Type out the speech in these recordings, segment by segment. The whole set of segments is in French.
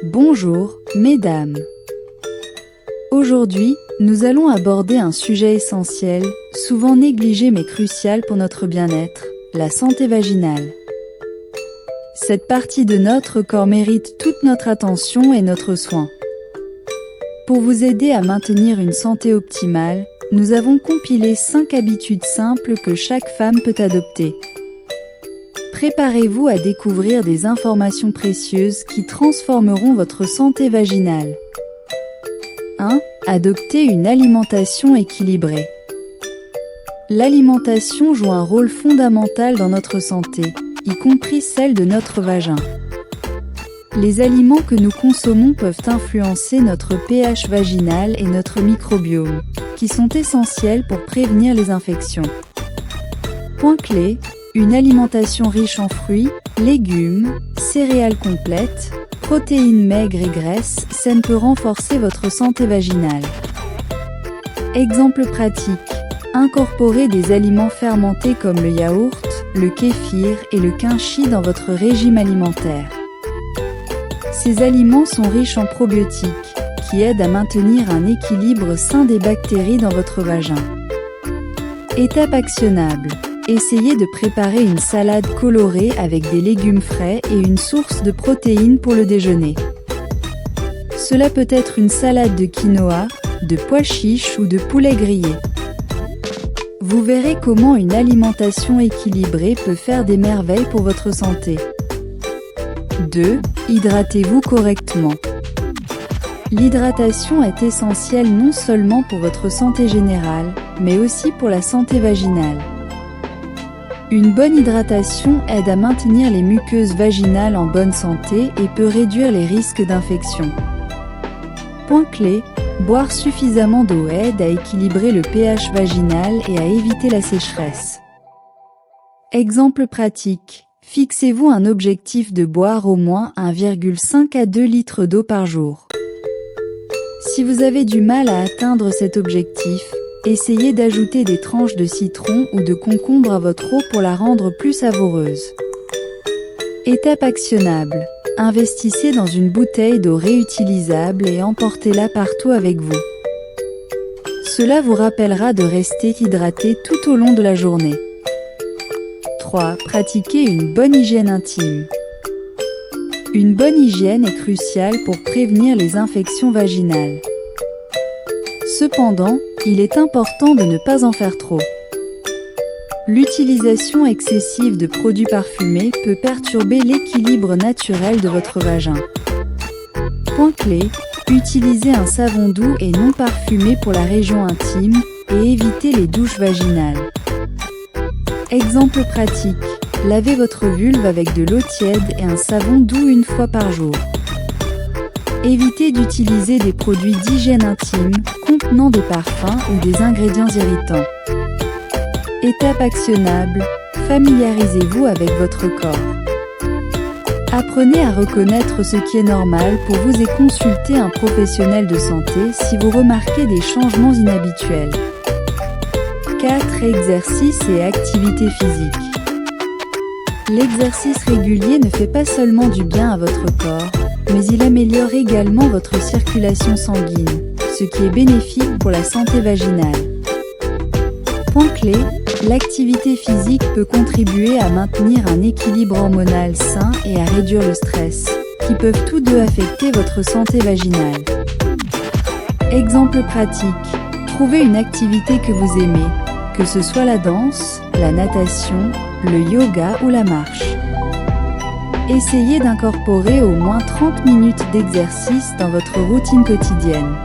Bonjour, mesdames. Aujourd'hui, nous allons aborder un sujet essentiel, souvent négligé mais crucial pour notre bien-être, la santé vaginale. Cette partie de notre corps mérite toute notre attention et notre soin. Pour vous aider à maintenir une santé optimale, nous avons compilé 5 habitudes simples que chaque femme peut adopter. Préparez-vous à découvrir des informations précieuses qui transformeront votre santé vaginale. 1. Adopter une alimentation équilibrée. L'alimentation joue un rôle fondamental dans notre santé, y compris celle de notre vagin. Les aliments que nous consommons peuvent influencer notre pH vaginal et notre microbiome, qui sont essentiels pour prévenir les infections. Point clé, une alimentation riche en fruits, légumes, céréales complètes, protéines maigres et graisses saines peut renforcer votre santé vaginale. Exemple pratique, incorporez des aliments fermentés comme le yaourt, le kéfir et le kimchi dans votre régime alimentaire. Ces aliments sont riches en probiotiques, qui aident à maintenir un équilibre sain des bactéries dans votre vagin. Étape actionnable. Essayez de préparer une salade colorée avec des légumes frais et une source de protéines pour le déjeuner. Cela peut être une salade de quinoa, de pois chiches ou de poulet grillé. Vous verrez comment une alimentation équilibrée peut faire des merveilles pour votre santé. 2. Hydratez-vous correctement. L'hydratation est essentielle non seulement pour votre santé générale, mais aussi pour la santé vaginale. Une bonne hydratation aide à maintenir les muqueuses vaginales en bonne santé et peut réduire les risques d'infection. Point clé, boire suffisamment d'eau aide à équilibrer le pH vaginal et à éviter la sécheresse. Exemple pratique, fixez-vous un objectif de boire au moins 1,5 à 2 litres d'eau par jour. Si vous avez du mal à atteindre cet objectif, essayez d'ajouter des tranches de citron ou de concombre à votre eau pour la rendre plus savoureuse. Étape actionnable. Investissez dans une bouteille d'eau réutilisable et emportez-la partout avec vous. Cela vous rappellera de rester hydraté tout au long de la journée. 3. Pratiquez une bonne hygiène intime. Une bonne hygiène est cruciale pour prévenir les infections vaginales. Cependant, il est important de ne pas en faire trop. L'utilisation excessive de produits parfumés peut perturber l'équilibre naturel de votre vagin. Point clé, utilisez un savon doux et non parfumé pour la région intime et évitez les douches vaginales. Exemple pratique, lavez votre vulve avec de l'eau tiède et un savon doux une fois par jour. Évitez d'utiliser des produits d'hygiène intime contenant des parfums ou des ingrédients irritants. Étape actionnable, familiarisez-vous avec votre corps. Apprenez à reconnaître ce qui est normal pour vous et consultez un professionnel de santé si vous remarquez des changements inhabituels. 4. Exercice et activité physique. L'exercice régulier ne fait pas seulement du bien à votre corps, mais il améliore également votre circulation sanguine, ce qui est bénéfique pour la santé vaginale. Point clé, l'activité physique peut contribuer à maintenir un équilibre hormonal sain et à réduire le stress, qui peuvent tous deux affecter votre santé vaginale. Exemple pratique, trouvez une activité que vous aimez, que ce soit la danse, la natation, le yoga ou la marche. Essayez d'incorporer au moins 30 minutes d'exercice dans votre routine quotidienne.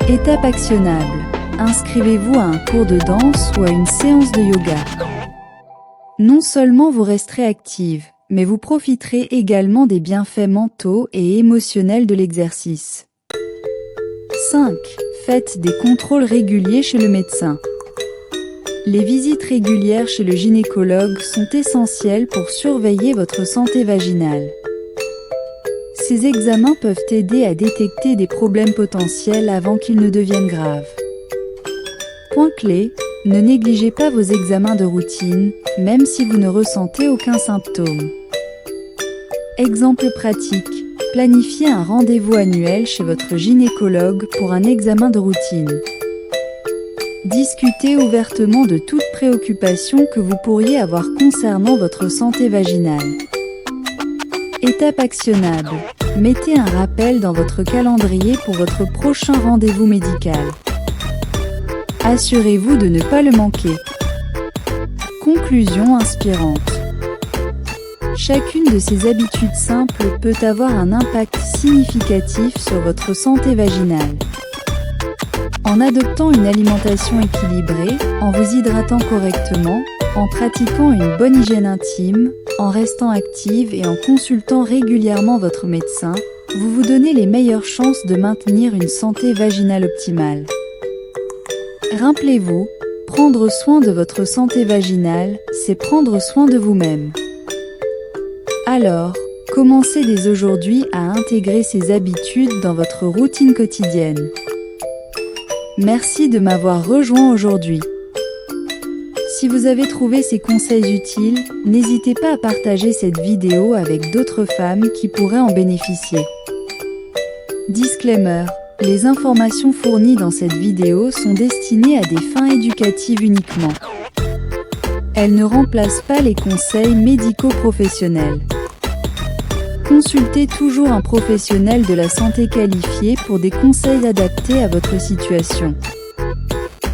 Étape actionnable. Inscrivez-vous à un cours de danse ou à une séance de yoga. Non seulement vous resterez active, mais vous profiterez également des bienfaits mentaux et émotionnels de l'exercice. 5. Faites des contrôles réguliers chez le médecin. Les visites régulières chez le gynécologue sont essentielles pour surveiller votre santé vaginale. Ces examens peuvent aider à détecter des problèmes potentiels avant qu'ils ne deviennent graves. Point clé, ne négligez pas vos examens de routine, même si vous ne ressentez aucun symptôme. Exemple pratique, Planifiez un rendez-vous annuel chez votre gynécologue pour un examen de routine. Discutez ouvertement de toute préoccupation que vous pourriez avoir concernant votre santé vaginale. Étape actionnable. Mettez un rappel dans votre calendrier pour votre prochain rendez-vous médical. Assurez-vous de ne pas le manquer. Conclusion inspirante. Chacune de ces habitudes simples peut avoir un impact significatif sur votre santé vaginale. En adoptant une alimentation équilibrée, en vous hydratant correctement, en pratiquant une bonne hygiène intime, en restant active et en consultant régulièrement votre médecin, vous vous donnez les meilleures chances de maintenir une santé vaginale optimale. Rappelez-vous, prendre soin de votre santé vaginale, c'est prendre soin de vous-même. Alors, commencez dès aujourd'hui à intégrer ces habitudes dans votre routine quotidienne. Merci de m'avoir rejoint aujourd'hui. Si vous avez trouvé ces conseils utiles, n'hésitez pas à partager cette vidéo avec d'autres femmes qui pourraient en bénéficier. Disclaimer: les informations fournies dans cette vidéo sont destinées à des fins éducatives uniquement. Elles ne remplacent pas les conseils médico-professionnels. Consultez toujours un professionnel de la santé qualifié pour des conseils adaptés à votre situation.